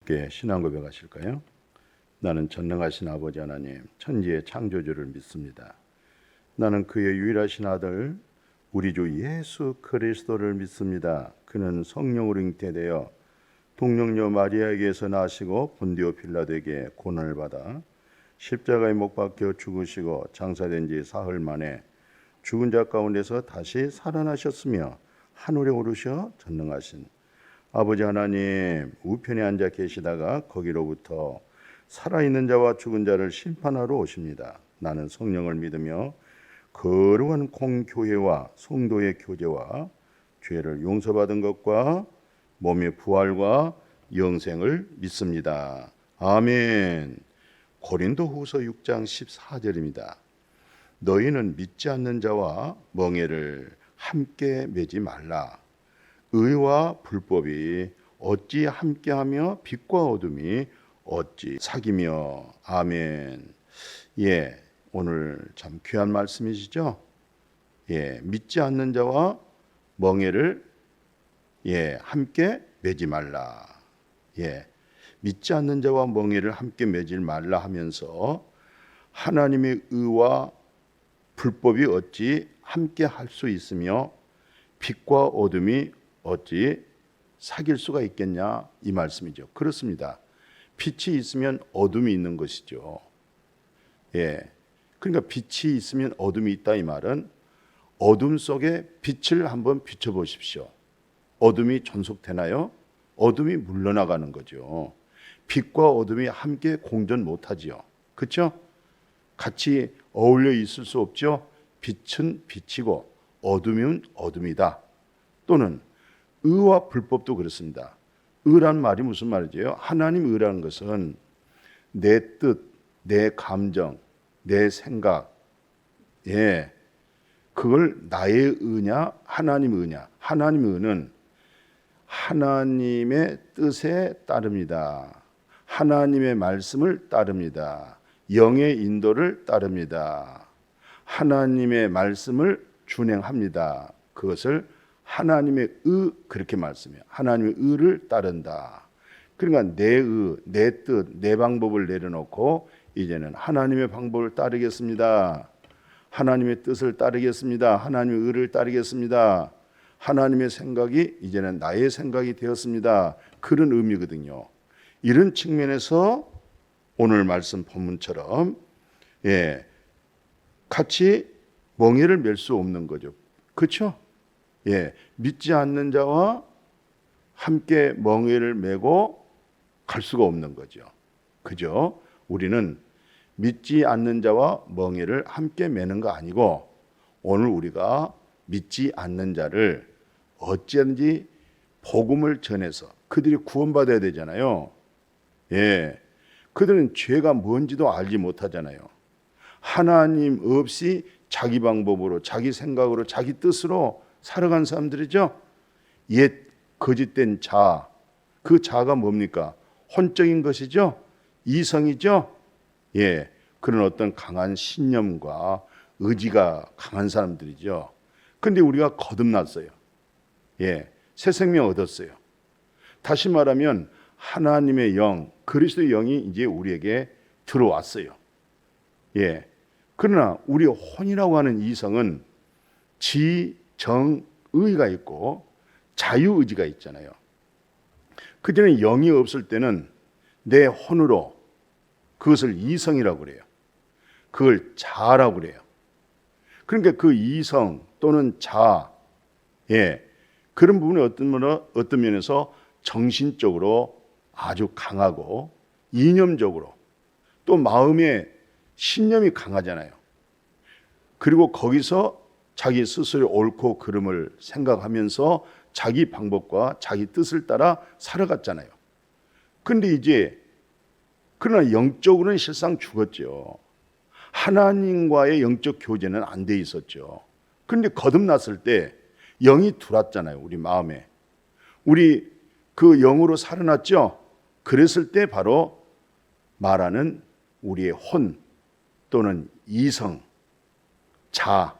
함께 신앙 고백하실까요? 나는 전능하신 아버지 하나님, 천지의 창조주를 믿습니다. 나는 그의 유일하신 아들 우리 주 예수 그리스도를 믿습니다. 그는 성령으로 잉태되어 동정녀 마리아에게서 나시고 본디오 빌라도에게 고난을 받아 십자가에 못 박혀 죽으시고 장사된 지 사흘 만에 죽은 자 가운데서 다시 살아나셨으며 하늘에 오르셔 전능하신 아버지 하나님 우편에 앉아 계시다가 거기로부터 살아있는 자와 죽은 자를 심판하러 오십니다. 나는 성령을 믿으며 거룩한 공교회와 성도의 교제와 죄를 용서받은 것과 몸의 부활과 영생을 믿습니다. 아멘. 고린도후서 6장 14절입니다. 너희는 믿지 않는 자와 멍에를 함께 매지 말라. 의와 불법이 어찌 함께하며 빛과 어둠이 어찌 사귀며. 아멘. 오늘 참 귀한 말씀이시죠? 믿지 않는 자와 멍에를 함께 매지 말라. 믿지 않는 자와 멍에를 함께 매지 말라 하면서 하나님의 의와 불법이 어찌 함께 할 수 있으며 빛과 어둠이 어찌 사귈 수가 있겠냐 이 말씀이죠. 그렇습니다. 빛이 있으면 어둠이 있는 것이죠. 그러니까 빛이 있으면 어둠이 있다 이 말은 어둠 속에 빛을 한번 비춰보십시오. 어둠이 존속되나요? 어둠이 물러나가는 거죠. 빛과 어둠이 함께 공존 못하지요. 그렇죠? 같이 어울려 있을 수 없죠. 빛은 빛이고 어둠은 어둠이다. 또는 의와 불법도 그렇습니다. 의란 말이 무슨 말이죠? 하나님 의라는 것은 내 뜻, 내 감정, 내 생각, 그걸 나의 의냐, 하나님 의냐? 하나님 의는 하나님의 뜻에 따릅니다. 하나님의 말씀을 따릅니다. 영의 인도를 따릅니다. 하나님의 말씀을 준행합니다. 그것을 하나님의 의 그렇게 말씀해요. 하나님의 의를 따른다. 그러니까 내 의, 내 뜻, 내 방법을 내려놓고 이제는 하나님의 방법을 따르겠습니다. 하나님의 뜻을 따르겠습니다. 하나님의 의를 따르겠습니다. 하나님의 생각이 이제는 나의 생각이 되었습니다. 그런 의미거든요. 이런 측면에서 오늘 말씀 본문처럼 같이 멍에를 맬 수 없는 거죠. 그렇죠? 믿지 않는 자와 함께 멍에를 메고 갈 수가 없는 거죠. 그죠? 우리는 믿지 않는 자와 멍에를 함께 매는 거 아니고 오늘 우리가 믿지 않는 자를 어찌하든지 복음을 전해서 그들이 구원받아야 되잖아요. 그들은 죄가 뭔지도 알지 못하잖아요. 하나님 없이 자기 방법으로 자기 생각으로 자기 뜻으로 살아간 사람들이죠. 옛 거짓된 자, 그 자가 뭡니까? 혼적인 것이죠. 이성이죠. 그런 어떤 강한 신념과 의지가 강한 사람들이죠. 근데 우리가 거듭났어요. 새 생명 얻었어요. 다시 말하면 하나님의 영, 그리스도의 영이 이제 우리에게 들어왔어요. 그러나 우리 혼이라고 하는 이성은 지, 정, 의가 있고 자유의지가 있잖아요. 그전에 영이 없을 때는 내 혼으로 그것을 이성이라고 그래요. 그걸 자라고 그래요. 그러니까 그 이성 또는 자, 그런 부분이 어떤 면에서 정신적으로 아주 강하고 이념적으로 또 마음의 신념이 강하잖아요. 그리고 거기서 자기 스스로의 옳고 그름을 생각하면서 자기 방법과 자기 뜻을 따라 살아갔잖아요. 그런데 그러나 영적으로는 실상 죽었죠. 하나님과의 영적 교제는 안 돼 있었죠. 그런데 거듭났을 때 영이 들어왔잖아요. 우리 마음에. 우리 그 영으로 살아났죠. 그랬을 때 바로 말하는 우리의 혼 또는 이성, 자,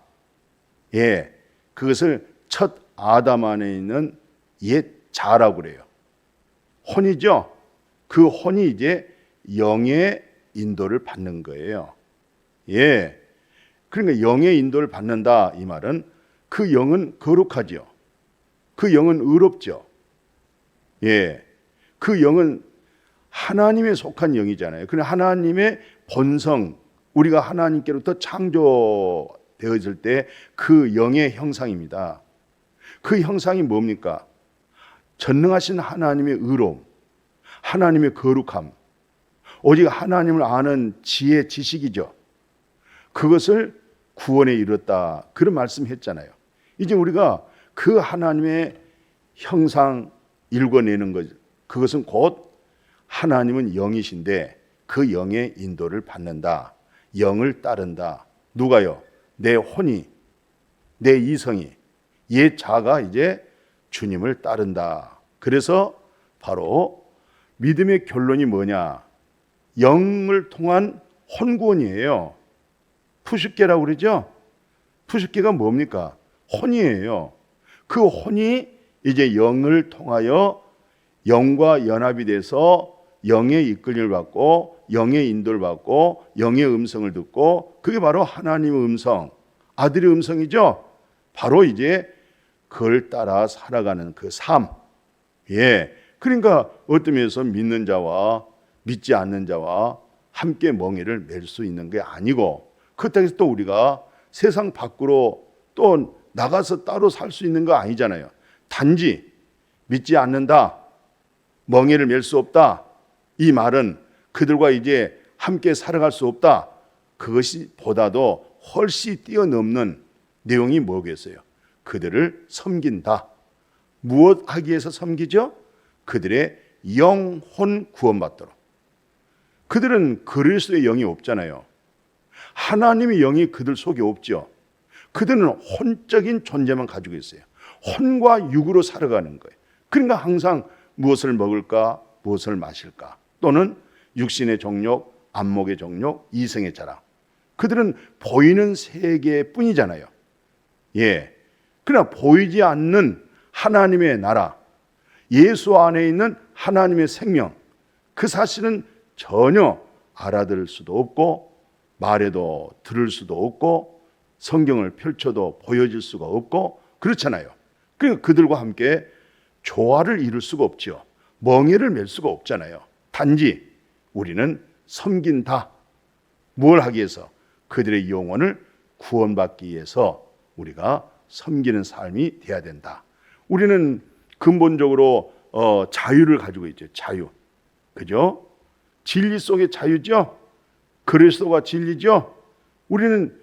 그것을 첫 아담 안에 있는 옛 자라고 그래요. 혼이죠. 그 혼이 이제 영의 인도를 받는 거예요. 예. 그러니까 영의 인도를 받는다 이 말은 그 영은 거룩하죠. 그 영은 의롭죠. 예. 그 영은 하나님에 속한 영이잖아요. 그러나 하나님의 본성, 우리가 하나님께로부터 창조되어질 때 그 영의 형상입니다. 그 형상이 뭡니까? 전능하신 하나님의 의로움, 하나님의 거룩함, 오직 하나님을 아는 지혜, 지식이죠. 그것을 구원에 이뤘다. 그런 말씀했잖아요. 이제 우리가 그 하나님의 형상 읽어내는 것, 그것은 곧 하나님은 영이신데 그 영의 인도를 받는다. 영을 따른다. 누가요? 내 혼이, 내 이성이, 옛 자가 이제 주님을 따른다. 그래서 바로 믿음의 결론이 뭐냐? 영을 통한 혼구원이에요. 푸슈케라고 그러죠? 푸슈케가 뭡니까? 혼이에요. 그 혼이 이제 영을 통하여 영과 연합이 돼서 영의 이끌림을 받고 영의 인도를 받고 영의 음성을 듣고 그게 바로 하나님의 음성, 아들의 음성이죠. 바로 이제 그걸 따라 살아가는 그 삶. 예. 그러니까 어떤 면에서 믿는 자와 믿지 않는 자와 함께 멍에를 맬 수 있는 게 아니고 그렇다고 해서 또 우리가 세상 밖으로 또 나가서 따로 살 수 있는 거 아니잖아요. 단지 믿지 않는다, 멍에를 맬 수 없다, 이 말은 그들과 이제 함께 살아갈 수 없다. 그것이 보다도 훨씬 뛰어넘는 내용이 뭐겠어요? 그들을 섬긴다. 무엇 하기 위해서 섬기죠? 그들의 영혼 구원받도록. 그들은 그리스도의 영이 없잖아요. 하나님의 영이 그들 속에 없죠. 그들은 혼적인 존재만 가지고 있어요. 혼과 육으로 살아가는 거예요. 그러니까 항상 무엇을 먹을까, 무엇을 마실까, 또는 육신의 정욕, 안목의 정욕, 이성의 자랑. 그들은 보이는 세계뿐이잖아요. 예. 그러나 보이지 않는 하나님의 나라, 예수 안에 있는 하나님의 생명, 그 사실은 전혀 알아들을 수도 없고 말해도 들을 수도 없고 성경을 펼쳐도 보여질 수가 없고 그렇잖아요. 그러니까 그들과 함께 조화를 이룰 수가 없죠. 멍에를 맬 수가 없잖아요. 단지 우리는 섬긴다. 뭘 하기 위해서? 그들의 영혼을 구원받기 위해서 우리가 섬기는 삶이 돼야 된다. 우리는 근본적으로 자유를 가지고 있죠. 자유. 그죠? 진리 속의 자유죠. 그리스도가 진리죠. 우리는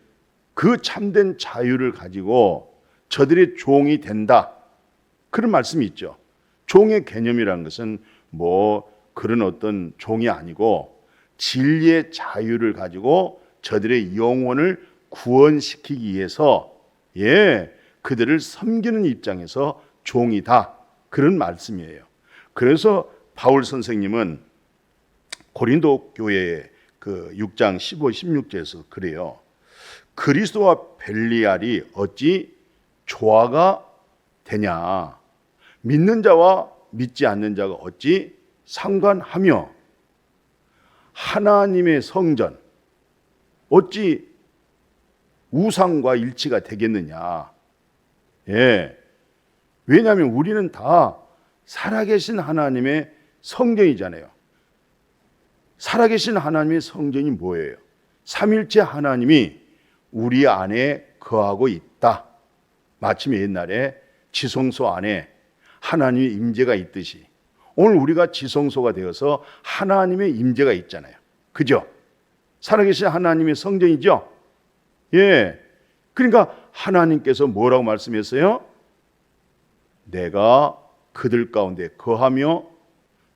그 참된 자유를 가지고 저들의 종이 된다. 그런 말씀이 있죠. 종의 개념이라는 것은 뭐 그런 어떤 종이 아니고 진리의 자유를 가지고 저들의 영혼을 구원시키기 위해서 그들을 섬기는 입장에서 종이다. 그런 말씀이에요. 그래서 바울 선생님은 고린도 교회의 그 6장 15, 16절에서 그래요. 그리스도와 벨리알이 어찌 조화가 되냐? 믿는 자와 믿지 않는 자가 어찌 상관하며 하나님의 성전 어찌 우상과 일치가 되겠느냐? 예. 왜냐하면 우리는 다 살아계신 하나님의 성전이잖아요. 살아계신 하나님의 성전이 뭐예요? 삼일체 하나님이 우리 안에 거하고 있다. 마침 옛날에 지성소 안에 하나님의 임재가 있듯이 오늘 우리가 지성소가 되어서 하나님의 임재가 있잖아요. 그죠? 살아계신 하나님의 성전이죠? 예. 그러니까 하나님께서 뭐라고 말씀했어요? 내가 그들 가운데 거하며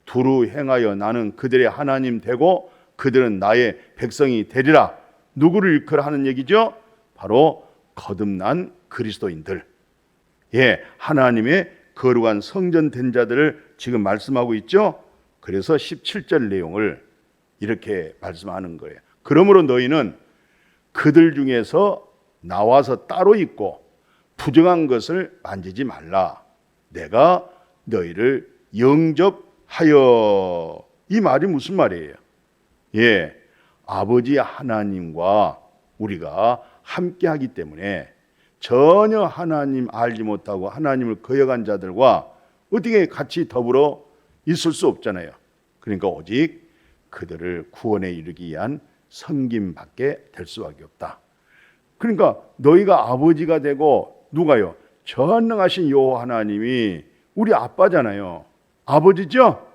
두루 행하여 나는 그들의 하나님 되고 그들은 나의 백성이 되리라. 누구를 일컬어 하는 얘기죠? 바로 거듭난 그리스도인들. 예, 하나님의 거룩한 성전 된 자들을 지금 말씀하고 있죠. 그래서 17절 내용을 이렇게 말씀하는 거예요. 그러므로 너희는 그들 중에서 나와서 따로 있고 부정한 것을 만지지 말라. 내가 너희를 영접하여 이 말이 무슨 말이에요? 예, 아버지 하나님과 우리가 함께하기 때문에 전혀 하나님 알지 못하고 하나님을 거역한 자들과 어떻게 같이 더불어 있을 수 없잖아요. 그러니까 오직 그들을 구원에 이르기 위한 섬김밖에 될 수밖에 없다. 그러니까 너희가 아버지가 되고 누가요? 전능하신 여호와 하나님이 우리 아빠잖아요. 아버지죠?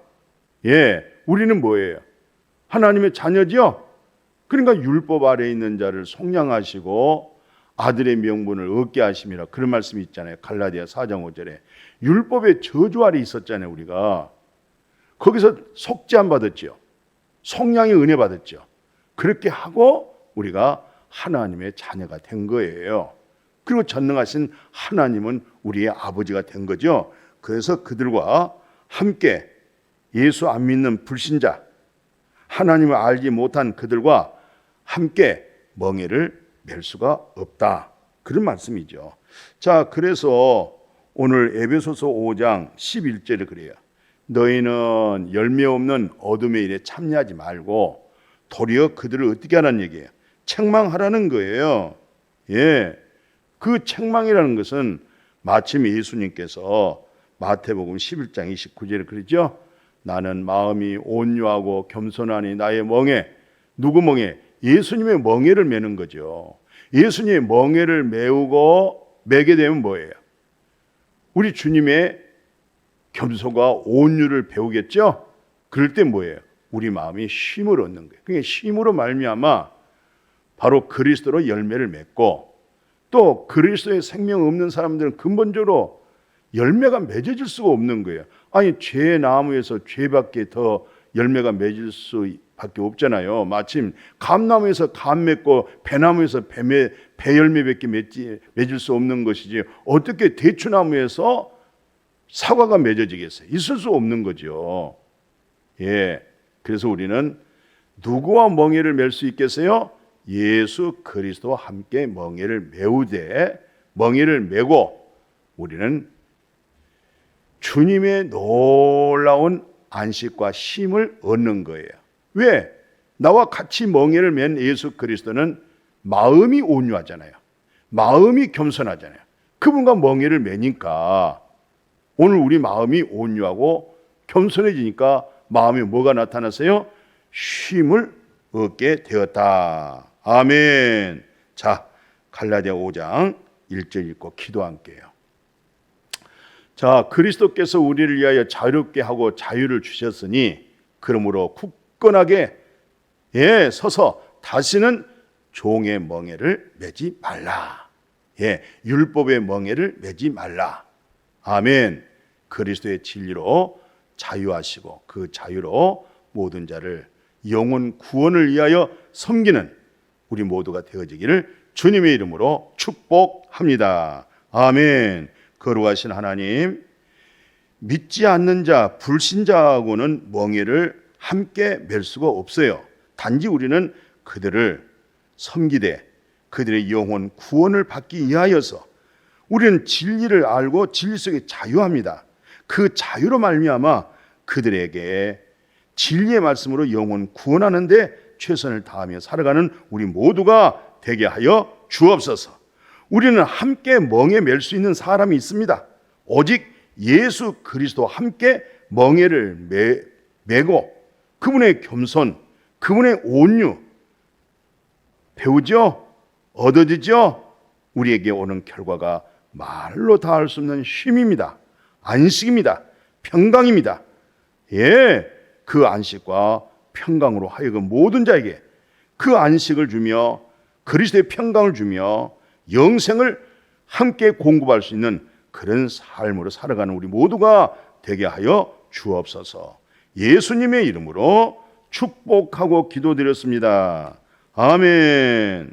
예, 우리는 뭐예요? 하나님의 자녀죠? 그러니까 율법 아래에 있는 자를 속량하시고 아들의 명분을 얻게 하심이라 그런 말씀이 있잖아요. 갈라디아 4장 5절에 율법의 저주 아래 있었잖아요. 우리가 거기서 속죄함 받았죠. 속량의 은혜 받았죠. 그렇게 하고 우리가 하나님의 자녀가 된 거예요. 그리고 전능하신 하나님은 우리의 아버지가 된 거죠. 그래서 그들과 함께 예수 안 믿는 불신자, 하나님을 알지 못한 그들과 함께 멍에를 맬 수가 없다. 그런 말씀이죠. 자, 그래서 오늘 에베소서 5장 11절에 그래요. 너희는 열매 없는 어둠의 일에 참여하지 말고 도리어 그들을 어떻게 하라는 얘기예요? 책망하라는 거예요. 예, 그 책망이라는 것은 마침 예수님께서 마태복음 11장 29절에 그러죠. 나는 마음이 온유하고 겸손하니 나의 멍에, 누구 멍에? 예수님의 멍에를 매는 거죠. 예수님의 멍에를 메우고 매게 되면 뭐예요? 우리 주님의 겸손과 온유를 배우겠죠. 그럴 때 뭐예요? 우리 마음이 쉼을 얻는 거예요. 그게 쉼으로 말미암아 바로 그리스도로 열매를 맺고, 또 그리스도의 생명 없는 사람들은 근본적으로 열매가 맺어질 수가 없는 거예요. 아니, 죄의 나무에서 죄밖에 더 열매가 맺을 수밖에 없잖아요. 마침 감나무에서 감 맺고 배나무에서 배 열매밖에 맺을 수 없는 것이지 어떻게 대추나무에서 사과가 맺어지겠어요? 있을 수 없는 거죠. 예, 그래서 우리는 누구와 멍에를 맬 수 있겠어요? 예수 그리스도와 함께 멍에를 메우되, 멍에를 메고 우리는 주님의 놀라운 안식과 쉼을 얻는 거예요. 왜? 나와 같이 멍에를 맨 예수 그리스도는 마음이 온유하잖아요. 마음이 겸손하잖아요. 그분과 멍에를 매니까 오늘 우리 마음이 온유하고 겸손해지니까 마음에 뭐가 나타났어요? 쉼을 얻게 되었다. 아멘. 자, 갈라디아 5장 1절 읽고 기도할게요. 자, 그리스도께서 우리를 위하여 자유롭게 하고 자유를 주셨으니 그러므로 굳건하게 서서 다시는 종의 멍에를 매지 말라. 율법의 멍에를 매지 말라. 아멘. 그리스도의 진리로 자유하시고 그 자유로 모든 자를 영혼 구원을 위하여 섬기는 우리 모두가 되어지기를 주님의 이름으로 축복합니다. 아멘. 거룩하신 하나님, 믿지 않는 자, 불신자하고는 멍에를 함께 맬 수가 없어요. 단지 우리는 그들을 섬기되 그들의 영혼 구원을 받기 위하여서 우리는 진리를 알고 진리 속에 자유합니다. 그 자유로 말미암아 그들에게 진리의 말씀으로 영혼 구원하는 데 최선을 다하며 살아가는 우리 모두가 되게 하여 주옵소서. 우리는 함께 멍에 맬 수 있는 사람이 있습니다. 오직 예수 그리스도와 함께 멍에를 메고 그분의 겸손, 그분의 온유 배우죠? 얻어지죠? 우리에게 오는 결과가 말로 다 할 수 없는 쉼입니다. 안식입니다. 평강입니다. 그 안식과 평강으로 하여금 모든 자에게 그 안식을 주며 그리스도의 평강을 주며 영생을 함께 공급할 수 있는 그런 삶으로 살아가는 우리 모두가 되게 하여 주옵소서. 예수님의 이름으로 축복하고 기도드렸습니다. 아멘.